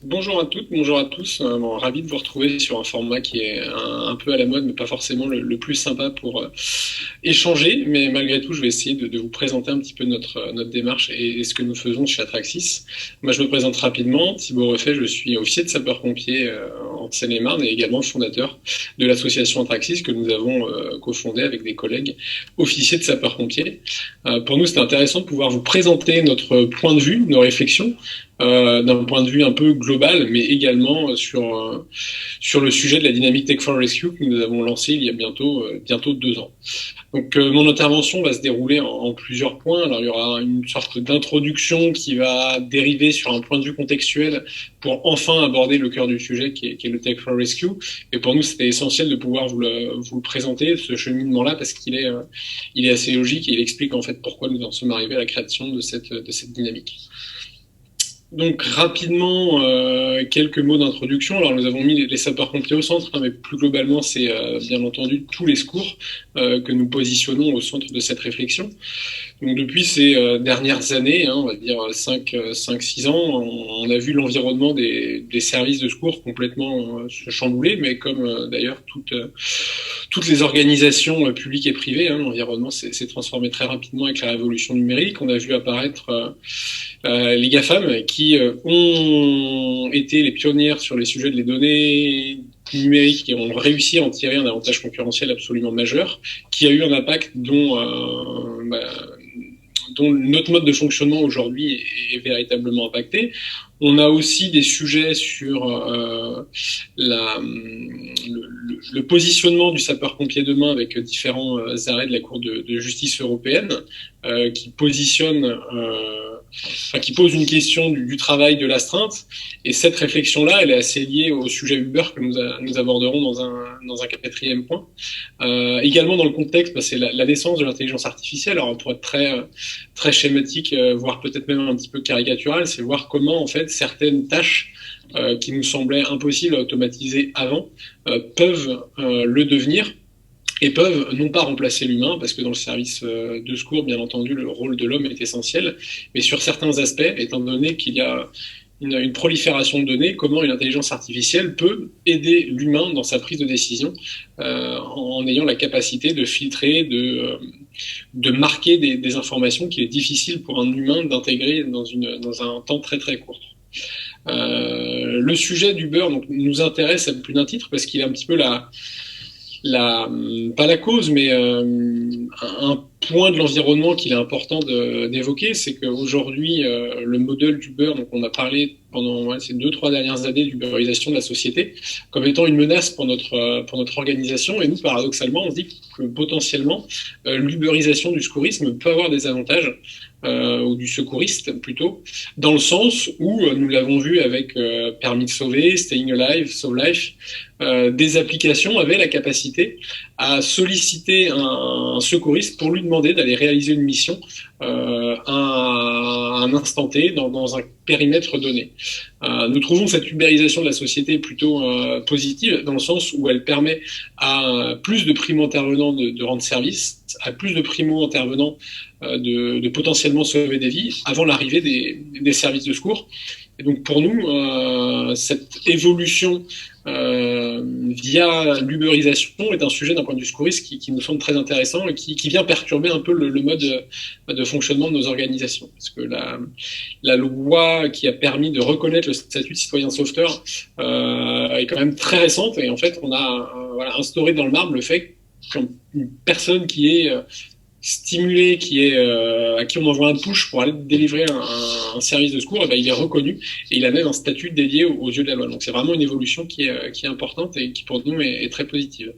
Bonjour à toutes, bonjour à tous. Bon, ravi de vous retrouver sur un format qui est un peu à la mode, mais pas forcément le plus sympa pour échanger. Mais malgré tout, je vais essayer de vous présenter un petit peu notre démarche et ce que nous faisons chez Atraxis. Moi, je me présente rapidement. Thibaut Refait, je suis officier de sapeur-pompier en Seine-et-Marne et également fondateur de l'association Atraxis que nous avons cofondée avec des collègues officiers de sapeur-pompier. Pour nous, c'était intéressant de pouvoir vous présenter notre point de vue, nos réflexions d'un point de vue un peu global, mais également sur le sujet de la dynamique Tech for Rescue que nous avons lancé il y a bientôt 2 ans. Donc mon intervention va se dérouler en plusieurs points. Alors il y aura une sorte d'introduction qui va dériver sur un point de vue contextuel pour enfin aborder le cœur du sujet qui est le Tech for Rescue. Et pour nous, c'était essentiel de pouvoir vous le présenter, ce cheminement-là, parce il est assez logique et il explique en fait pourquoi nous en sommes arrivés à la création de cette dynamique. Donc rapidement, quelques mots d'introduction. Alors nous avons mis les sapeurs-pompiers au centre, hein, mais plus globalement, c'est bien entendu tous les secours que nous positionnons au centre de cette réflexion. Donc depuis ces dernières années, hein, on va dire 5-6 ans, on a vu l'environnement des services de secours complètement se chambouler, mais comme d'ailleurs toutes les organisations publiques et privées, hein, l'environnement s'est transformé très rapidement avec la révolution numérique. On a vu apparaître les GAFAM qui ont été les pionnières sur les sujets des données numériques et ont réussi à en tirer un avantage concurrentiel absolument majeur, qui a eu un impact dont notre mode de fonctionnement aujourd'hui est véritablement impacté. On a aussi des sujets sur le positionnement du sapeur-pompier demain avec différents arrêts de la Cour de justice européenne qui positionnent qui pose une question du travail de l'astreinte. Et cette réflexion-là, elle est assez liée au sujet Uber que nous aborderons dans un quatrième point. Également dans le contexte, c'est la naissance de l'intelligence artificielle. Alors pour être très schématique, voire peut-être même un petit peu caricatural, c'est voir comment en fait certaines tâches qui nous semblaient impossibles à automatiser avant peuvent le devenir et peuvent non pas remplacer l'humain, parce que dans le service de secours, bien entendu, le rôle de l'homme est essentiel, mais sur certains aspects, étant donné qu'il y a une prolifération de données, comment une intelligence artificielle peut aider l'humain dans sa prise de décision en ayant la capacité de filtrer, de marquer des informations qu'il est difficile pour un humain d'intégrer dans un temps très très court. Le sujet d'Uber donc, nous intéresse à plus d'un titre parce qu'il est un petit peu pas la cause, mais un point de l'environnement qu'il est important d'évoquer, c'est qu'aujourd'hui, le modèle d'Uber, donc on a parlé pendant ces 2-3 dernières années d'uberisation de la société, comme étant une menace pour notre organisation. Et nous, paradoxalement, on se dit que potentiellement, l'uberisation du secourisme peut avoir des avantages, ou du secouriste plutôt, dans le sens où, nous l'avons vu avec Permis de sauver, Staying Alive, Save Life, des applications avaient la capacité à solliciter un secouriste pour lui demander d'aller réaliser une mission à un instant T dans un périmètre donné. Nous trouvons cette ubérisation de la société plutôt positive dans le sens où elle permet à plus de primo-intervenants de rendre service, à plus de primo-intervenants de potentiellement sauver des vies avant l'arrivée des services de secours. Et donc pour nous, cette évolution via l'uberisation est un sujet d'un point de vue secouriste qui nous semble très intéressant et qui vient perturber un peu le mode de fonctionnement de nos organisations. Parce que la loi qui a permis de reconnaître le statut de citoyen sauveteur est quand même très récente et en fait on a instauré dans le marbre le fait qu'une personne qui est stimulé, à qui on envoie un push pour aller délivrer un service de secours, et ben, il est reconnu et il a même un statut dédié aux yeux de la loi. Donc c'est vraiment une évolution qui est importante et qui pour nous est très positive.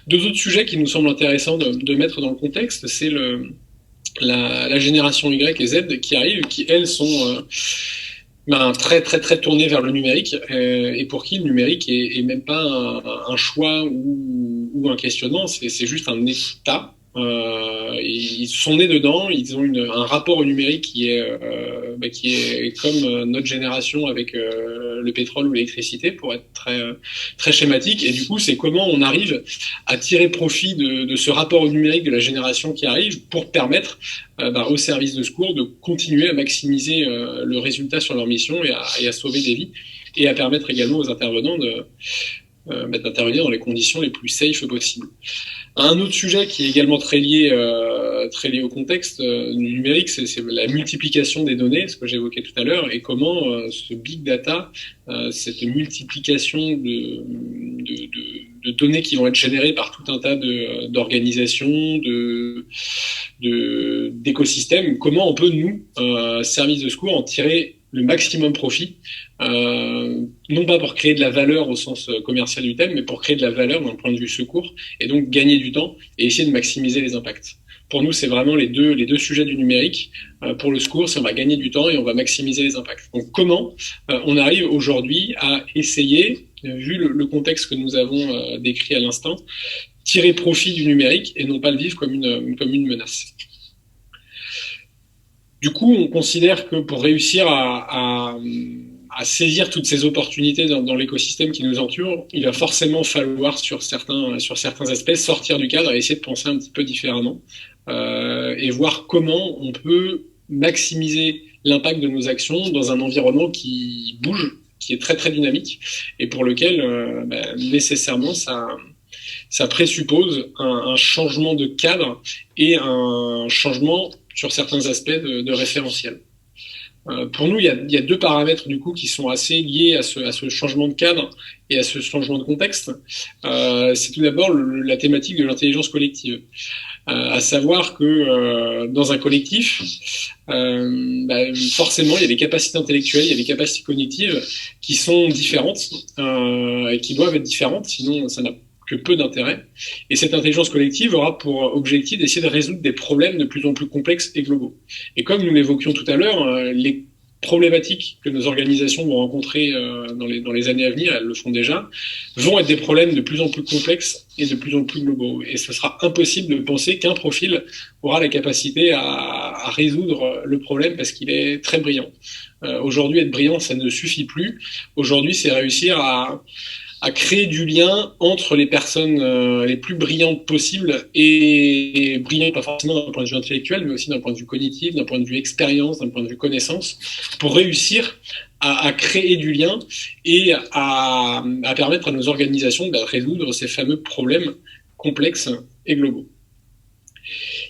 Deux autres sujets qui nous semblent intéressants de mettre dans le contexte, c'est la génération Y et Z qui arrivent, qui elles sont très très très tournées vers le numérique et pour qui le numérique est même pas un choix ou un questionnement, c'est juste un état Ils sont nés dedans, ils ont un rapport au numérique qui est comme notre génération avec le pétrole ou l'électricité, pour être très schématique. Et du coup, c'est comment on arrive à tirer profit de ce rapport au numérique de la génération qui arrive pour permettre aux services de secours de continuer à maximiser le résultat sur leur mission et à sauver des vies, et à permettre également aux intervenants d'intervenir dans les conditions les plus safe possibles. Un autre sujet qui est également très lié au contexte numérique, c'est la multiplication des données, ce que j'évoquais tout à l'heure, et comment ce big data, cette multiplication de données qui vont être générées par tout un tas d'organisations, d'écosystèmes, comment on peut, nous, services de secours, en tirer le maximum profit, non pas pour créer de la valeur au sens commercial du thème, mais pour créer de la valeur d'un point de vue secours, et donc gagner du temps et essayer de maximiser les impacts. Pour nous, c'est vraiment les deux sujets du numérique. Pour le secours, c'est on va gagner du temps et on va maximiser les impacts. Donc comment on arrive aujourd'hui à essayer, vu le contexte que nous avons décrit à l'instant, tirer profit du numérique et non pas le vivre comme une menace. Du coup, on considère que pour réussir à saisir toutes ces opportunités dans l'écosystème qui nous entoure, il va forcément falloir, sur certains aspects, sortir du cadre et essayer de penser un petit peu différemment, et voir comment on peut maximiser l'impact de nos actions dans un environnement qui bouge, qui est très très dynamique, et pour lequel nécessairement ça présuppose un changement de cadre et un changement sur certains aspects de référentiel. Pour nous, il y a deux paramètres du coup qui sont assez liés à ce changement de cadre et à ce changement de contexte. C'est tout d'abord la thématique de l'intelligence collective, à savoir que dans un collectif, forcément, il y a des capacités intellectuelles, il y a des capacités cognitives qui sont différentes et qui doivent être différentes, sinon ça n'a que peu d'intérêt. Et cette intelligence collective aura pour objectif d'essayer de résoudre des problèmes de plus en plus complexes et globaux. Et comme nous l'évoquions tout à l'heure, les problématiques que nos organisations vont rencontrer dans les années à venir, elles le font déjà, vont être des problèmes de plus en plus complexes et de plus en plus globaux. Et ce sera impossible de penser qu'un profil aura la capacité à résoudre le problème parce qu'il est très brillant. Aujourd'hui, être brillant, ça ne suffit plus. Aujourd'hui, c'est réussir à créer du lien entre les personnes les plus brillantes possibles, et brillantes pas forcément d'un point de vue intellectuel, mais aussi d'un point de vue cognitif, d'un point de vue expérience, d'un point de vue connaissance, pour réussir à créer du lien et à permettre à nos organisations de résoudre ces fameux problèmes complexes et globaux.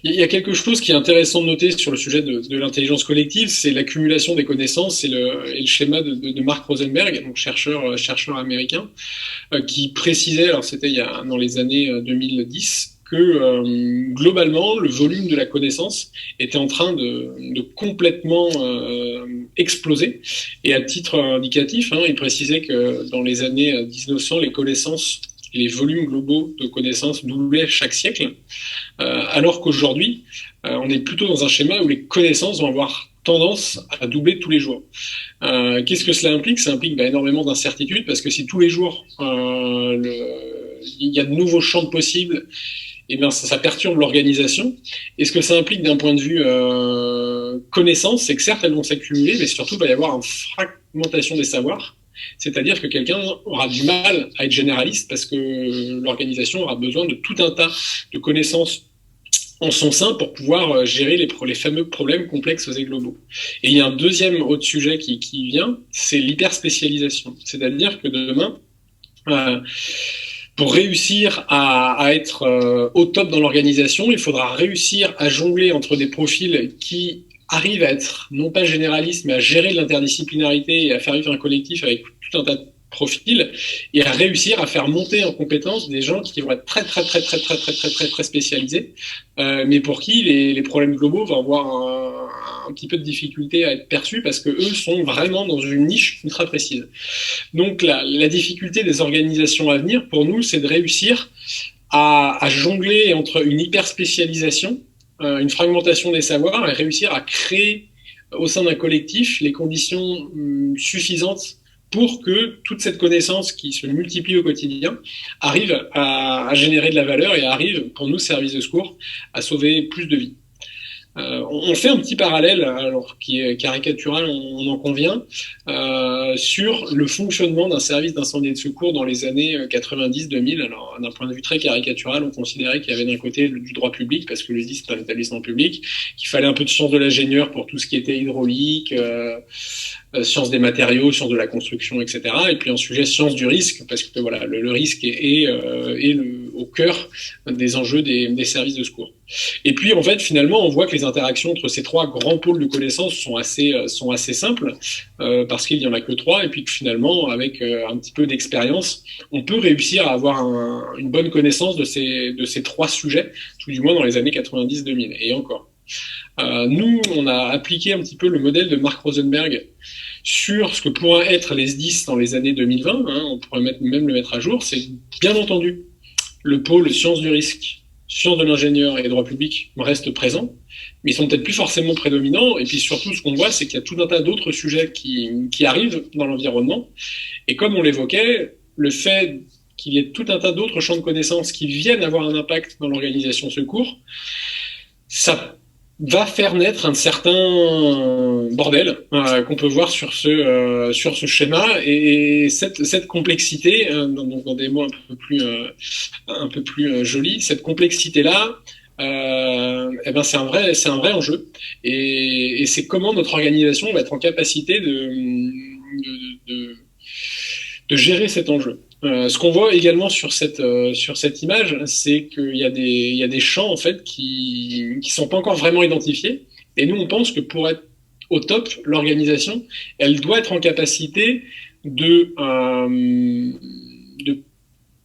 Il y a quelque chose qui est intéressant de noter sur le sujet de l'intelligence collective, c'est l'accumulation des connaissances et le schéma de Mark Rosenberg, donc chercheur américain, qui précisait, alors c'était dans les années 2010, que globalement, le volume de la connaissance était en train de complètement exploser. Et à titre indicatif, il précisait que dans les années 1900, les connaissances et les volumes globaux de connaissances doublaient chaque siècle, alors qu'aujourd'hui, on est plutôt dans un schéma où les connaissances vont avoir tendance à doubler tous les jours. Qu'est-ce que cela implique? Ça implique énormément d'incertitudes, parce que si tous les jours il y a de nouveaux champs de possibles, et ça perturbe l'organisation. Et ce que ça implique d'un point de vue connaissance, c'est que certes elles vont s'accumuler, mais surtout il va y avoir une fragmentation des savoirs. C'est-à-dire que quelqu'un aura du mal à être généraliste parce que l'organisation aura besoin de tout un tas de connaissances en son sein pour pouvoir gérer les fameux problèmes complexes et globaux. Et il y a un deuxième autre sujet qui vient, c'est l'hyperspécialisation. C'est-à-dire que demain, pour réussir à être au top dans l'organisation, il faudra réussir à jongler entre des profils qui arrivent à être non pas généralistes, mais à gérer de l'interdisciplinarité et à faire vivre un collectif avec tout un tas de profils, et à réussir à faire monter en compétence des gens qui vont être très spécialisés, mais pour qui les problèmes globaux vont avoir un petit peu de difficulté à être perçus parce que eux sont vraiment dans une niche ultra précise. Donc la difficulté des organisations à venir pour nous, c'est de réussir à jongler entre une hyper spécialisation, une fragmentation des savoirs, et réussir à créer au sein d'un collectif les conditions suffisantes pour que toute cette connaissance qui se multiplie au quotidien arrive à générer de la valeur et arrive, pour nous, services de secours, à sauver plus de vies. On fait un petit parallèle, alors qui est caricatural, on en convient, sur le fonctionnement d'un service d'incendie et de secours dans les années 90-2000. Alors, d'un point de vue très caricatural, on considérait qu'il y avait d'un côté du droit public, parce que le SDIS c'est un établissement public, qu'il fallait un peu de science de l'ingénieur pour tout ce qui était hydraulique, sciences des matériaux, sciences de la construction, etc. Et puis un sujet science du risque, parce que voilà, le risque est au cœur des enjeux des services de secours. Et puis en fait, finalement, on voit que les interactions entre ces trois grands pôles de connaissances sont assez simples, parce qu'il y en a que trois, et puis que finalement, avec un petit peu d'expérience, on peut réussir à avoir une bonne connaissance de ces trois sujets, tout du moins dans les années 90-2000, et encore. Nous, on a appliqué un petit peu le modèle de Mark Rosenberg sur ce que pourraient être les SDIS dans les années 2020, on pourrait même le mettre à jour. C'est bien entendu le pôle sciences du risque, sciences de l'ingénieur et droit public restent présents, mais ils sont peut-être plus forcément prédominants. Et puis surtout, ce qu'on voit, c'est qu'il y a tout un tas d'autres sujets qui arrivent dans l'environnement. Et comme on l'évoquait, le fait qu'il y ait tout un tas d'autres champs de connaissances qui viennent avoir un impact dans l'organisation secours, ça va faire naître un un bordel qu'on peut voir sur ce schéma, et cette complexité, dans des mots un peu plus jolis, cette complexité là, c'est un vrai enjeu, et c'est comment notre organisation va être en capacité de gérer cet enjeu. Ce qu'on voit également sur cette image, c'est qu'il y a des champs en fait qui sont pas encore vraiment identifiés. Et nous, on pense que pour être au top, l'organisation, elle doit être en capacité de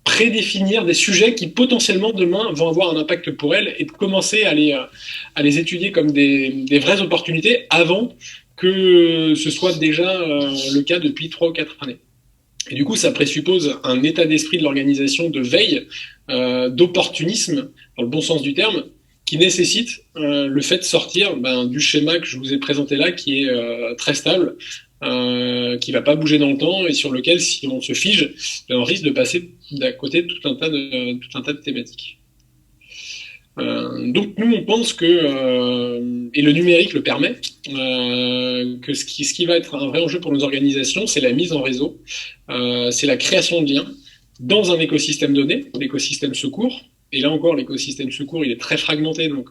prédéfinir des sujets qui potentiellement demain vont avoir un impact pour elle, et de commencer à les étudier comme des vraies opportunités avant que ce soit déjà le cas depuis 3 ou 4 années. Et du coup, ça présuppose un état d'esprit de l'organisation de veille, d'opportunisme, dans le bon sens du terme, qui nécessite le fait de sortir du schéma que je vous ai présenté là, qui est très stable, qui va pas bouger dans le temps, et sur lequel, si on se fige, on risque de passer d'à côté de tout un tas de thématiques. Donc nous, on pense que, et le numérique le permet, que ce qui va être un vrai enjeu pour nos organisations, c'est la mise en réseau, c'est la création de liens dans un écosystème donné, l'écosystème secours. Et là encore, l'écosystème secours, il est très fragmenté, donc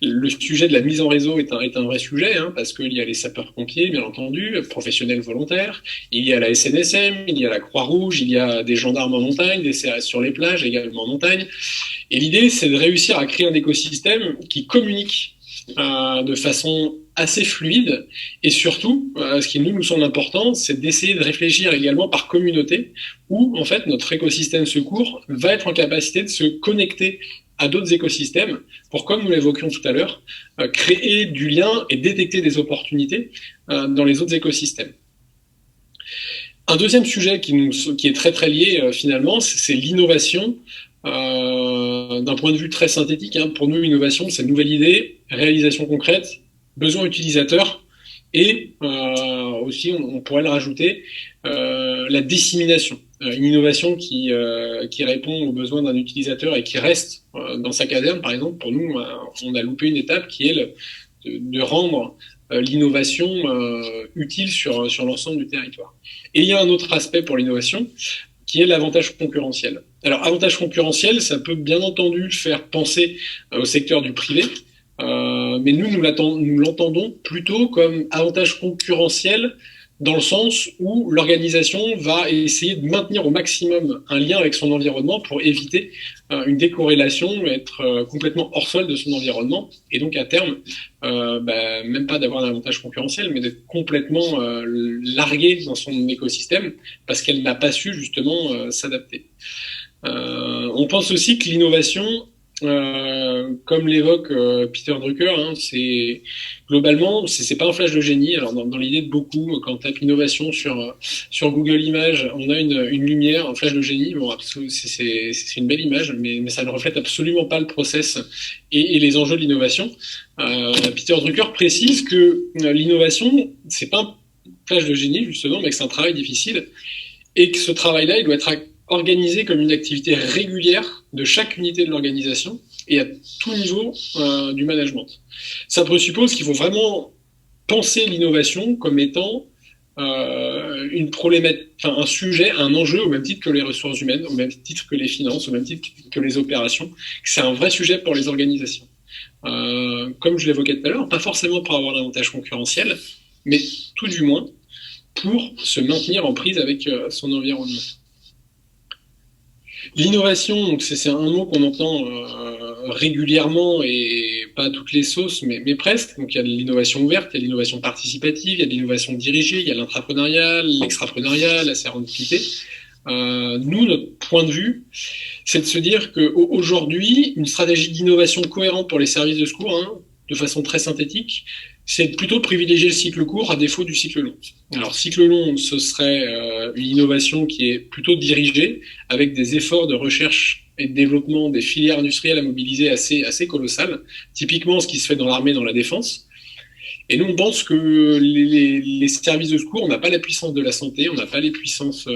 le sujet de la mise en réseau est un vrai sujet, parce qu'il y a les sapeurs-pompiers, bien entendu, professionnels volontaires, il y a la SNSM, il y a la Croix-Rouge, il y a des gendarmes en montagne, des CRS sur les plages, également en montagne. Et l'idée, c'est de réussir à créer un écosystème qui communique de façon assez fluide, et surtout, ce qui nous semble important, c'est d'essayer de réfléchir également par communauté, où en fait notre écosystème secours va être en capacité de se connecter à d'autres écosystèmes pour, comme nous l'évoquions tout à l'heure, créer du lien et détecter des opportunités dans les autres écosystèmes. Un deuxième sujet qui est très très lié finalement, c'est l'innovation. D'un point de vue très synthétique, pour nous, l'innovation, c'est une nouvelle idée, réalisation concrète, besoin utilisateur, et aussi, on pourrait le rajouter, la dissémination. Une innovation qui répond aux besoins d'un utilisateur et qui reste dans sa caserne, par exemple. Pour nous, on a loupé une étape qui est de rendre l'innovation utile sur l'ensemble du territoire. Et il y a un autre aspect pour l'innovation, qui est l'avantage concurrentiel. Alors, avantage concurrentiel, ça peut bien entendu faire penser au secteur du privé, mais nous l'entendons plutôt comme avantage concurrentiel dans le sens où l'organisation va essayer de maintenir au maximum un lien avec son environnement pour éviter une décorrélation, être complètement hors sol de son environnement, et donc à terme, même pas d'avoir un avantage concurrentiel, mais d'être complètement largué dans son écosystème parce qu'elle n'a pas su justement s'adapter. On pense aussi que l'innovation, comme l'évoque Peter Drucker, c'est globalement, c'est pas un flash de génie. Alors dans l'idée de beaucoup, quand on tape innovation sur Google Images, on a une lumière, un flash de génie. Bon, c'est une belle image, mais ça ne reflète absolument pas le process et les enjeux de l'innovation. Peter Drucker précise que l'innovation, c'est pas flash de génie, justement, mais que c'est un travail difficile, et que ce travail-là, il doit être organisé comme une activité régulière de chaque unité de l'organisation et à tout niveau du management. Ça présuppose qu'il faut vraiment penser l'innovation comme étant une problématique, enfin, un sujet, un enjeu au même titre que les ressources humaines, au même titre que les finances, au même titre que les opérations. C'est un vrai sujet pour les organisations. Comme je l'évoquais tout à l'heure, pas forcément pour avoir l'avantage concurrentiel, mais tout du moins pour se maintenir en prise avec son environnement. L'innovation, donc c'est un mot qu'on entend régulièrement et pas à toutes les sauces, mais presque. Donc il y a de l'innovation ouverte, il y a de l'innovation participative, il y a de l'innovation dirigée, il y a l'intrapreneuriat, l'extrapreneuriat, la sérendipité. Nous, notre point de vue, c'est de se dire qu'aujourd'hui, une stratégie d'innovation cohérente pour les services de secours, hein, de façon très synthétique, c'est plutôt de privilégier le cycle court à défaut du cycle long. Alors, cycle long, ce serait une innovation qui est plutôt dirigée, avec des efforts de recherche et de développement des filières industrielles à mobiliser assez colossales, typiquement ce qui se fait dans l'armée, dans la défense. Et nous, on pense que les services de secours, on n'a pas la puissance de la santé, on n'a pas les puissances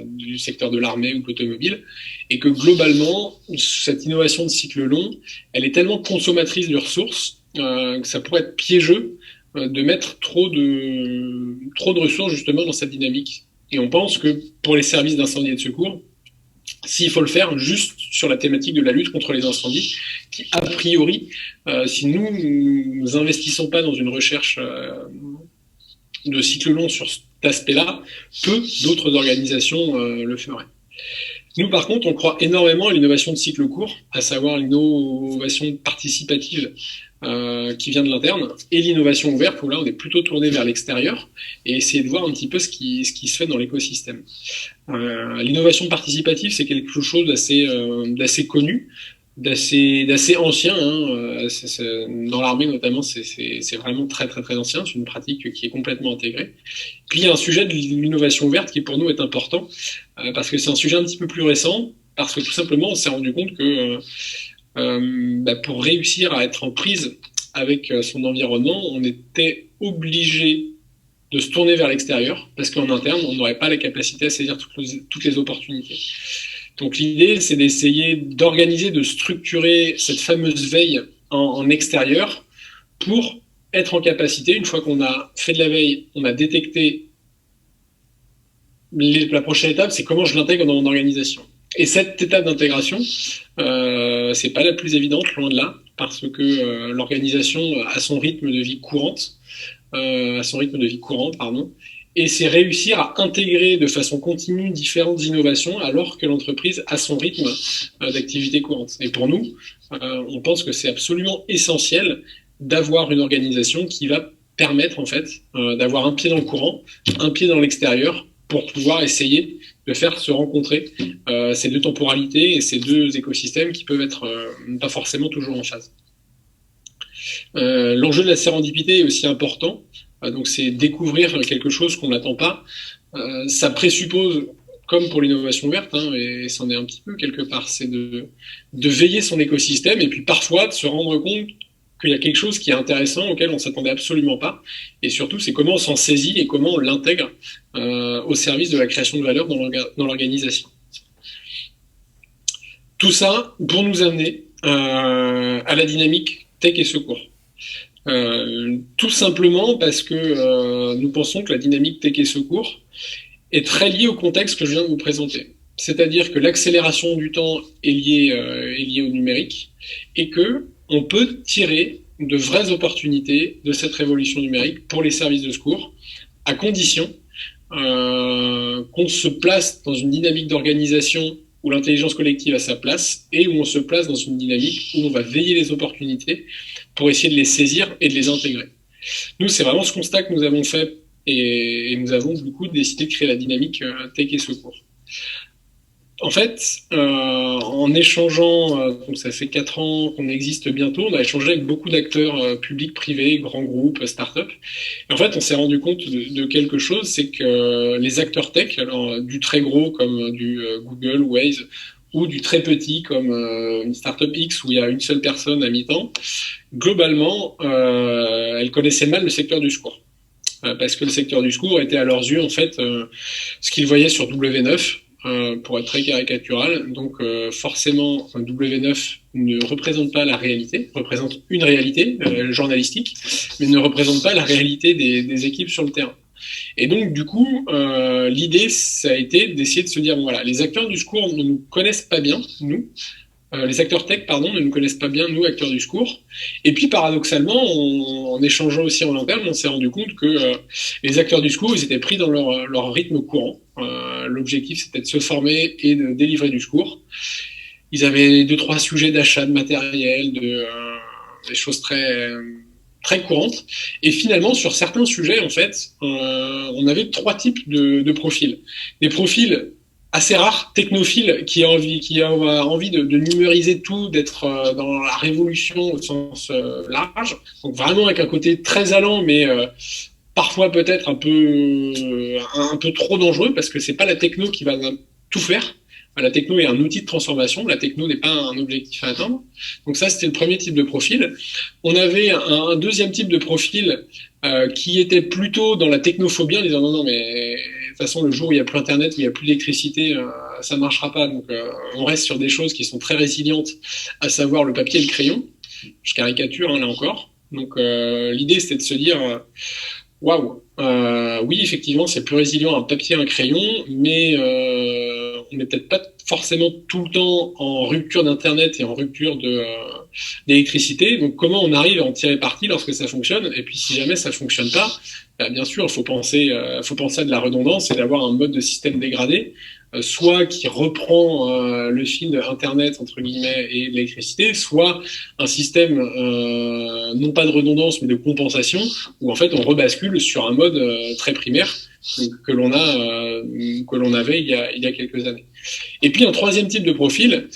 du secteur de l'armée ou de l'automobile, et que globalement, cette innovation de cycle long, elle est tellement consommatrice de ressources que ça pourrait être piégeux de mettre trop de ressources justement dans cette dynamique. Et on pense que pour les services d'incendie et de secours, s'il faut le faire juste sur la thématique de la lutte contre les incendies, qui a priori, si nous investissons pas dans une recherche de cycle long sur cet aspect-là, peu d'autres organisations le feraient. Nous, par contre, on croit énormément à l'innovation de cycle court, à savoir l'innovation participative qui vient de l'interne, et l'innovation ouverte, où là, on est plutôt tourné vers l'extérieur, et essayer de voir un petit peu ce qui se fait dans l'écosystème. L'innovation participative, c'est quelque chose d'assez connu, d'assez ancien. Hein. Dans l'armée, notamment, c'est vraiment très, très, très ancien. C'est une pratique qui est complètement intégrée. Puis, il y a un sujet de l'innovation ouverte qui, pour nous, est important, parce que c'est un sujet un petit peu plus récent, parce que tout simplement, on s'est rendu compte que pour réussir à être en prise avec son environnement, on était obligé de se tourner vers l'extérieur, parce qu'en interne, on n'aurait pas la capacité à saisir toutes les opportunités. Donc l'idée, c'est d'essayer d'organiser, de structurer cette fameuse veille en extérieur pour être en capacité, une fois qu'on a fait de la veille, on a détecté la prochaine étape, c'est comment je l'intègre dans mon organisation. Et cette étape d'intégration, c'est pas la plus évidente, loin de là, parce que l'organisation a son rythme de vie courante, et c'est réussir à intégrer de façon continue différentes innovations alors que l'entreprise a son rythme d'activité courante. Et pour nous, on pense que c'est absolument essentiel d'avoir une organisation qui va permettre en fait d'avoir un pied dans le courant, un pied dans l'extérieur, pour pouvoir essayer de faire se rencontrer ces deux temporalités et ces deux écosystèmes qui peuvent être pas forcément toujours en phase. L'enjeu de la sérendipité est aussi important. Donc c'est découvrir quelque chose qu'on n'attend pas. Ça présuppose, comme pour l'innovation verte, hein, et c'en est un petit peu quelque part, c'est de veiller son écosystème et puis parfois de se rendre compte qu'il y a quelque chose qui est intéressant auquel on ne s'attendait absolument pas. Et surtout, c'est comment on s'en saisit et comment on l'intègre au service de la création de valeur dans l'organisation. Tout ça pour nous amener à la dynamique tech et secours. Tout simplement parce que nous pensons que la dynamique tech et secours est très liée au contexte que je viens de vous présenter. C'est-à-dire que l'accélération du temps est liée au numérique et que on peut tirer de vraies opportunités de cette révolution numérique pour les services de secours, à condition qu'on se place dans une dynamique d'organisation où l'intelligence collective a sa place et où on se place dans une dynamique où on va veiller les opportunités pour essayer de les saisir et de les intégrer. Nous, c'est vraiment ce constat que nous avons fait et nous avons du coup décidé de créer la dynamique tech et secours. En fait, en échangeant, donc ça fait 4 ans qu'on existe bientôt, on a échangé avec beaucoup d'acteurs publics, privés, grands groupes, start-up. Et en fait, on s'est rendu compte de quelque chose, c'est que les acteurs tech, alors du très gros comme du Google, Waze, ou du très petit comme une start-up X où il y a une seule personne à mi-temps, globalement, elles connaissaient mal le secteur du secours. parce que le secteur du secours était à leurs yeux en fait ce qu'ils voyaient sur W9. Pour être très caricatural, donc forcément W9 ne représente pas la réalité, représente une réalité journalistique, mais ne représente pas la réalité des équipes sur le terrain. Et donc du coup, l'idée ça a été d'essayer de se dire bon, voilà, les acteurs du secours ne nous connaissent pas bien, nous. Les acteurs tech, pardon, ne nous connaissent pas bien, nous, acteurs du secours. Et puis, paradoxalement, en échangeant aussi en interne, on s'est rendu compte que les acteurs du secours, ils étaient pris dans leur rythme courant. L'objectif, c'était de se former et de délivrer du secours. Ils avaient 2-3 sujets d'achat de matériel, des choses très courantes. Et finalement, sur certains sujets, en fait, on avait 3 types de profils. Des profils assez rares, technophiles, qui a envie de numériser tout, d'être dans la révolution au sens large. Donc vraiment avec un côté très allant, mais parfois peut-être un peu trop dangereux, parce que c'est pas la techno qui va tout faire. La techno est un outil de transformation, la techno n'est pas un objectif à atteindre. Donc ça, c'était le premier type de profil. On avait un deuxième type de profil qui était plutôt dans la technophobie, en disant non, mais de toute façon, le jour où il n'y a plus Internet, où il n'y a plus d'électricité, ça ne marchera pas. Donc on reste sur des choses qui sont très résilientes, à savoir le papier et le crayon. Je caricature, hein, là encore. Donc l'idée, c'était de se dire... Waouh, oui, effectivement, c'est plus résilient un papier, un crayon, mais on n'est peut-être pas forcément tout le temps en rupture d'Internet et en rupture d'électricité. Donc, comment on arrive à en tirer parti lorsque ça fonctionne? Et puis, si jamais ça fonctionne pas, bah, bien sûr, il faut penser à de la redondance et d'avoir un mode de système dégradé, soit qui reprend le fil Internet, entre guillemets, et l'électricité, soit un système non pas de redondance, mais de compensation, où en fait on rebascule sur un mode très primaire que l'on avait il y a quelques années. Et puis un troisième type de profil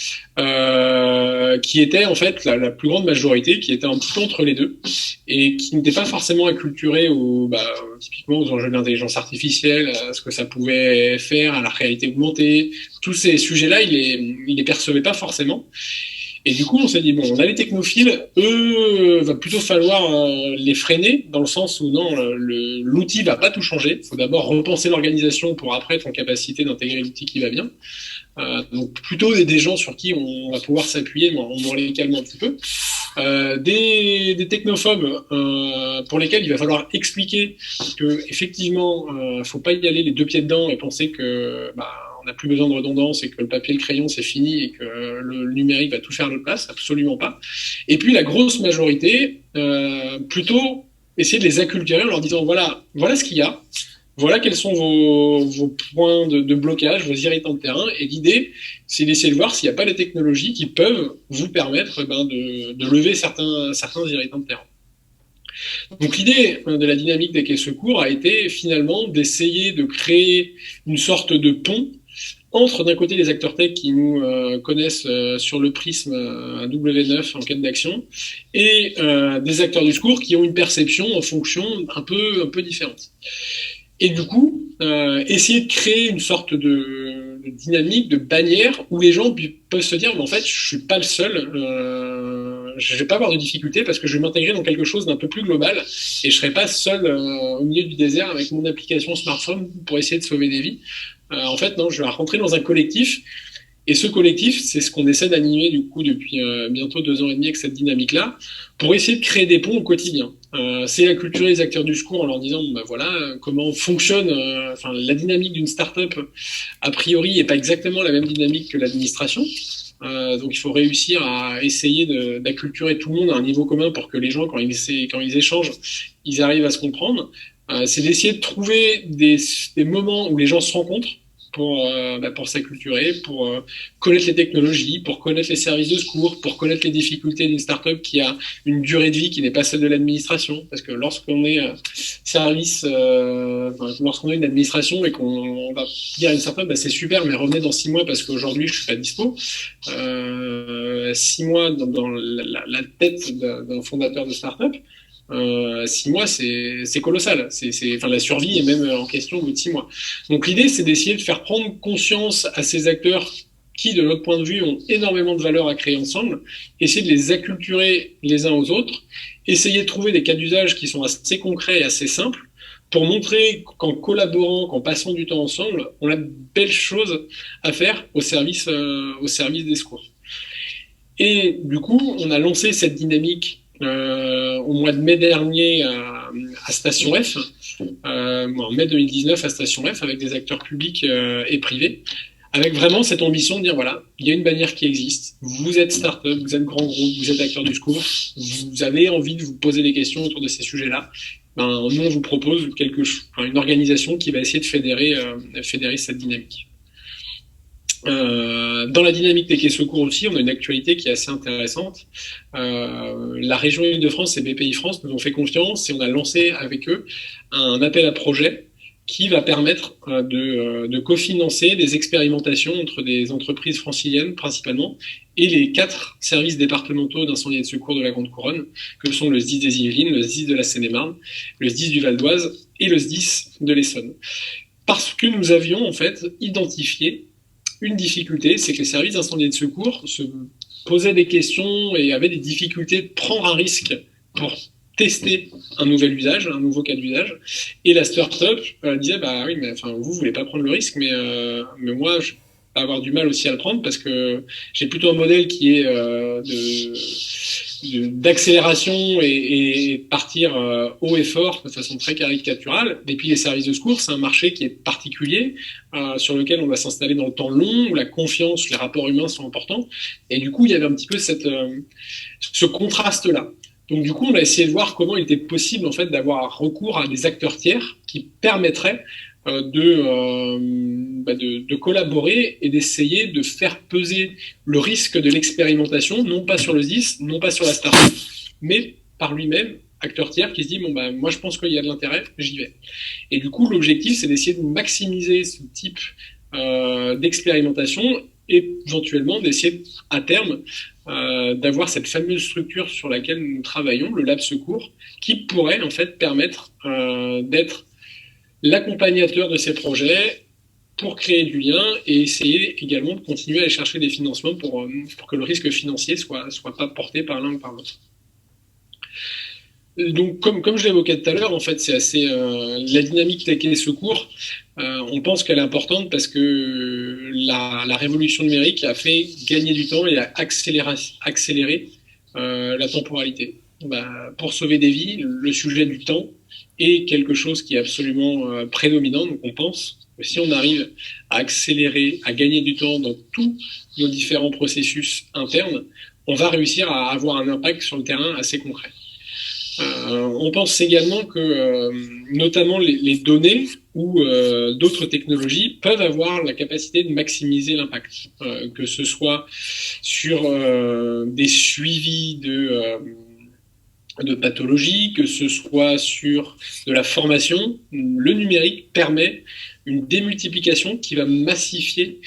qui était en fait la plus grande majorité, qui était un petit peu entre les deux et qui n'était pas forcément acculturé typiquement aux enjeux de l'intelligence artificielle, à ce que ça pouvait faire, à la réalité augmentée. Tous ces sujets-là, il les percevait pas forcément. Et du coup, on s'est dit, bon, on a les technophiles, eux, va plutôt falloir les freiner, dans le sens où non, l'outil va pas tout changer. Il faut d'abord repenser l'organisation pour après être en capacité d'intégrer l'outil qui va bien. Donc plutôt des gens sur qui on va pouvoir s'appuyer, mais on va les calmer un petit peu. Des technophobes pour lesquels il va falloir expliquer que effectivement, faut pas y aller les deux pieds dedans et penser que on n'a plus besoin de redondance et que le papier et le crayon c'est fini et que le numérique va tout faire à notre place, absolument pas. Et puis la grosse majorité, plutôt essayer de les acculturer en leur disant voilà ce qu'il y a, voilà quels sont vos points de blocage, vos irritants de terrain, et l'idée c'est d'essayer de voir s'il n'y a pas les technologies qui peuvent vous permettre de lever certains irritants de terrain. Donc l'idée de la dynamique des quais secours a été finalement d'essayer de créer une sorte de pont entre d'un côté les acteurs tech qui nous connaissent sur le prisme W9 en quête d'action et des acteurs du secours qui ont une perception en fonction un peu différente. Et du coup, essayer de créer une sorte de dynamique, de bannière où les gens peuvent se dire mais en fait je suis pas le seul, je vais pas avoir de difficultés parce que je vais m'intégrer dans quelque chose d'un peu plus global et je serai pas seul au milieu du désert avec mon application smartphone pour essayer de sauver des vies. En fait, non, je vais rentrer dans un collectif. Et ce collectif, c'est ce qu'on essaie d'animer du coup depuis bientôt 2 ans et demi avec cette dynamique-là, pour essayer de créer des ponts au quotidien. C'est acculturer les acteurs du secours en leur disant, voilà, comment fonctionne, la dynamique d'une start-up, a priori, n'est pas exactement la même dynamique que l'administration. Donc il faut réussir à essayer d'acculturer tout le monde à un niveau commun pour que les gens, quand ils échangent, ils arrivent à se comprendre. C'est d'essayer de trouver des moments où les gens se rencontrent pour s'acculturer, pour connaître les technologies, pour connaître les services de secours, pour connaître les difficultés d'une start-up qui a une durée de vie qui n'est pas celle de l'administration. Parce que lorsqu'on est lorsqu'on est une administration et qu'on va dire à une start-up, c'est super, mais revenez dans 6 mois parce qu'aujourd'hui je suis pas dispo. 6 mois dans la tête d'un fondateur de start-up. 6 mois, c'est colossal. La survie est même en question au bout de 6 mois. Donc l'idée, c'est d'essayer de faire prendre conscience à ces acteurs qui, de notre point de vue, ont énormément de valeur à créer ensemble, essayer de les acculturer les uns aux autres, essayer de trouver des cas d'usage qui sont assez concrets et assez simples pour montrer qu'en collaborant, qu'en passant du temps ensemble, on a de belles choses à faire au service des secours. Et du coup, on a lancé cette dynamique au mois de mai dernier à Station F, en mai 2019 à Station F, avec des acteurs publics et privés, avec vraiment cette ambition de dire, voilà, il y a une bannière qui existe, vous êtes start-up, vous êtes grand groupe, vous êtes acteur du secours, vous avez envie de vous poser des questions autour de ces sujets-là, ben, nous, on vous propose une organisation qui va essayer de fédérer cette dynamique. Dans la dynamique des quais secours aussi, on a une actualité qui est assez intéressante. La région Île-de-France et BPI France nous ont fait confiance et on a lancé avec eux un appel à projet qui va permettre de cofinancer des expérimentations entre des entreprises franciliennes principalement et les 4 services départementaux d'incendie et de secours de la Grande Couronne, que sont le SDIS des Yvelines, le SDIS de la Seine-et-Marne, le SDIS du Val d'Oise et le SDIS de l'Essonne. Parce que nous avions en fait identifié une difficulté, c'est que les services d'incendie et de secours se posaient des questions et avaient des difficultés de prendre un risque pour tester un nouvel usage, un nouveau cas d'usage. Et la start-up disait, bah oui, mais enfin, vous voulez pas prendre le risque, mais moi, je vais avoir du mal aussi à le prendre parce que j'ai plutôt un modèle qui est d'accélération et partir haut et fort de façon très caricaturale. Et puis les services de secours, c'est un marché qui est particulier, sur lequel on va s'installer dans le temps long, où la confiance, les rapports humains sont importants. Et du coup, il y avait un petit peu ce contraste-là. Donc du coup, on a essayé de voir comment il était possible en fait d'avoir recours à des acteurs tiers qui permettraient de collaborer et d'essayer de faire peser le risque de l'expérimentation, non pas sur le SDIS, non pas sur la start-up, mais par lui-même, acteur tiers qui se dit, bon, bah, moi je pense qu'il y a de l'intérêt, j'y vais. Et du coup, l'objectif, c'est d'essayer de maximiser ce type d'expérimentation et éventuellement d'essayer à terme d'avoir cette fameuse structure sur laquelle nous travaillons, le Lab Secours, qui pourrait en fait permettre d'être l'accompagnateur de ces projets pour créer du lien et essayer également de continuer à aller chercher des financements pour que le risque financier soit pas porté par l'un ou par l'autre. Donc, comme je l'évoquais tout à l'heure, en fait, c'est assez la dynamique tech et secours. On pense qu'elle est importante parce que la révolution numérique a fait gagner du temps et a accéléré la temporalité. Pour sauver des vies, le sujet du temps est quelque chose qui est absolument prédominant. Donc, on pense que si on arrive à accélérer, à gagner du temps dans tous nos différents processus internes, on va réussir à avoir un impact sur le terrain assez concret. On pense également que notamment les données ou d'autres technologies peuvent avoir la capacité de maximiser l'impact, que ce soit sur des suivis de pathologies, que ce soit sur de la formation. Le numérique permet une démultiplication qui va massifier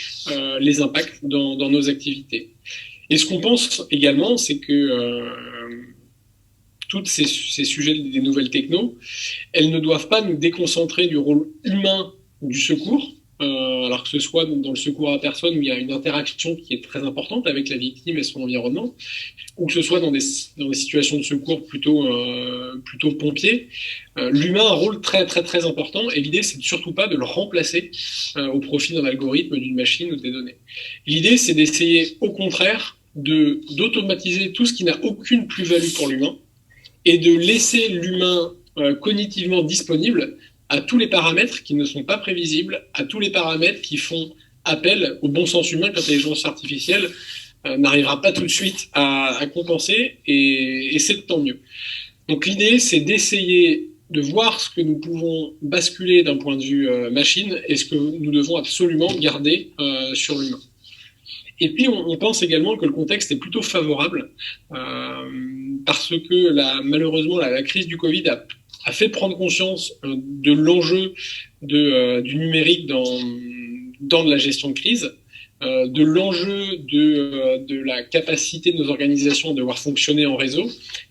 les impacts dans nos activités. Et ce qu'on pense également, c'est que tous ces sujets des nouvelles technos, elles ne doivent pas nous déconcentrer du rôle humain du secours, alors que ce soit dans le secours à personne où il y a une interaction qui est très importante avec la victime et son environnement, ou que ce soit dans des situations de secours plutôt pompiers. L'humain a un rôle très très très important et l'idée c'est surtout pas de le remplacer au profit d'un algorithme, d'une machine ou des données. L'idée c'est d'essayer au contraire d'automatiser tout ce qui n'a aucune plus-value pour l'humain et de laisser l'humain cognitivement disponible à tous les paramètres qui ne sont pas prévisibles, à tous les paramètres qui font appel au bon sens humain que l'intelligence artificielle n'arrivera pas tout de suite à compenser, et c'est tant mieux. Donc l'idée, c'est d'essayer de voir ce que nous pouvons basculer d'un point de vue machine et ce que nous devons absolument garder sur l'humain. Et puis, on pense également que le contexte est plutôt favorable parce que malheureusement, la crise du Covid a fait prendre conscience de l'enjeu du numérique dans la gestion de crise, de l'enjeu de la capacité de nos organisations à devoir fonctionner en réseau.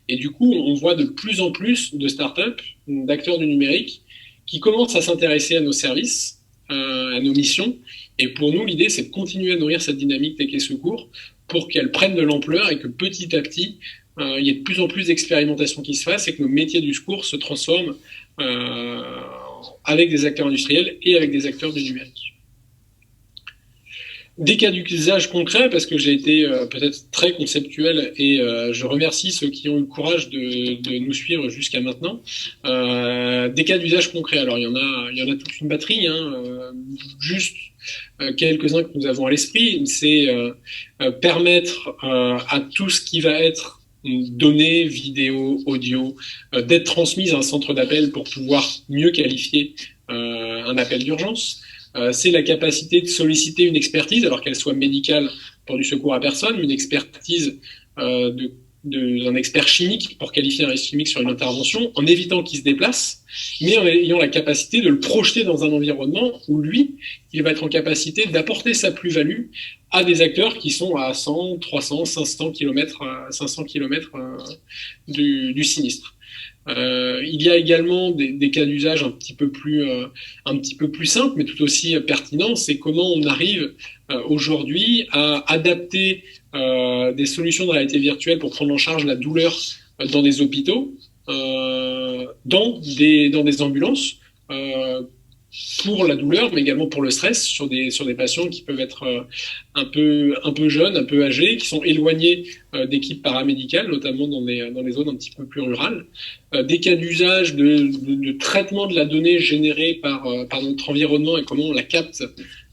Et du coup, on voit de plus en plus de startups, d'acteurs du numérique qui commencent à s'intéresser à nos services, à nos missions. Et pour nous, l'idée, c'est de continuer à nourrir cette dynamique tech et secours pour qu'elle prenne de l'ampleur et que petit à petit, il y ait de plus en plus d'expérimentations qui se fassent et que nos métiers du secours se transforment avec des acteurs industriels et avec des acteurs du numérique. Des cas d'usage concrets, parce que j'ai été peut-être très conceptuel et je remercie ceux qui ont eu le courage de nous suivre jusqu'à maintenant. Des cas d'usage concrets, alors il y en a toute une batterie, juste quelques-uns que nous avons à l'esprit, c'est permettre à tout ce qui va être données, vidéos, audio, d'être transmises à un centre d'appel pour pouvoir mieux qualifier un appel d'urgence. C'est la capacité de solliciter une expertise, alors qu'elle soit médicale pour du secours à personne, une expertise d'un expert chimique pour qualifier un risque chimique sur une intervention, en évitant qu'il se déplace, mais en ayant la capacité de le projeter dans un environnement où lui, il va être en capacité d'apporter sa plus-value à des acteurs qui sont à 100, 300, 500 km, du sinistre. Il y a également des cas d'usage un petit peu plus simples, mais tout aussi pertinents. C'est comment on arrive aujourd'hui à adapter des solutions de réalité virtuelle pour prendre en charge la douleur dans des hôpitaux, dans des ambulances, pour la douleur, mais également pour le stress sur des patients qui peuvent être un peu jeunes, un peu âgés, qui sont éloignés d'équipes paramédicales, notamment dans les zones un petit peu plus rurales. Des cas d'usage de traitement de la donnée générée par notre environnement et comment on la capte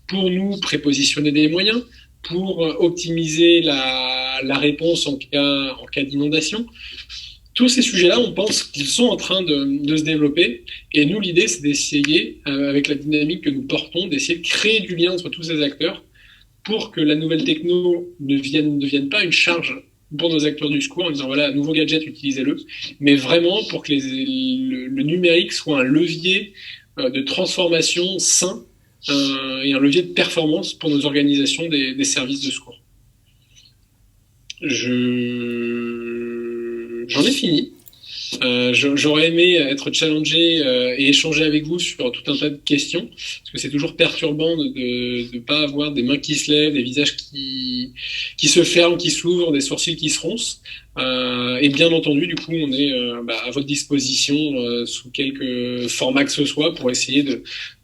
pour nous prépositionner des moyens, pour optimiser la réponse en cas d'inondation. Tous ces sujets-là, on pense qu'ils sont en train de se développer. Et nous, l'idée, c'est d'essayer, avec la dynamique que nous portons, d'essayer de créer du lien entre tous ces acteurs pour que la nouvelle techno ne devienne pas une charge pour nos acteurs du secours en disant voilà, nouveau gadget, utilisez-le, mais vraiment pour que le numérique soit un levier de transformation sain et un levier de performance pour nos organisations des services de secours. J'en ai fini. J'aurais aimé être challengé et échanger avec vous sur tout un tas de questions, parce que c'est toujours perturbant de pas avoir des mains qui se lèvent, des visages qui se ferment, qui s'ouvrent, des sourcils qui se roncent. Et bien entendu, du coup, on est à votre disposition sous quelque format que ce soit pour essayer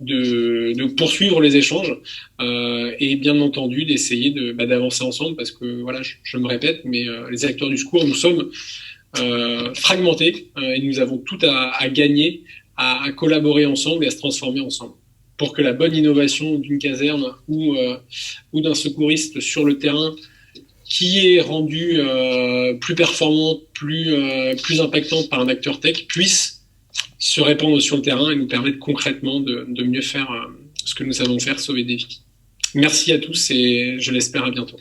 de poursuivre les échanges et bien entendu d'essayer d'avancer ensemble, parce que voilà, je me répète, mais les acteurs du secours, nous sommes fragmentés et nous avons tout à gagner à collaborer ensemble et à se transformer ensemble pour que la bonne innovation d'une caserne ou d'un secouriste sur le terrain qui est rendue plus performante, plus impactante par un acteur tech puisse se répandre sur le terrain et nous permettre concrètement de mieux faire ce que nous savons faire, sauver des vies. Merci à tous et je l'espère à bientôt.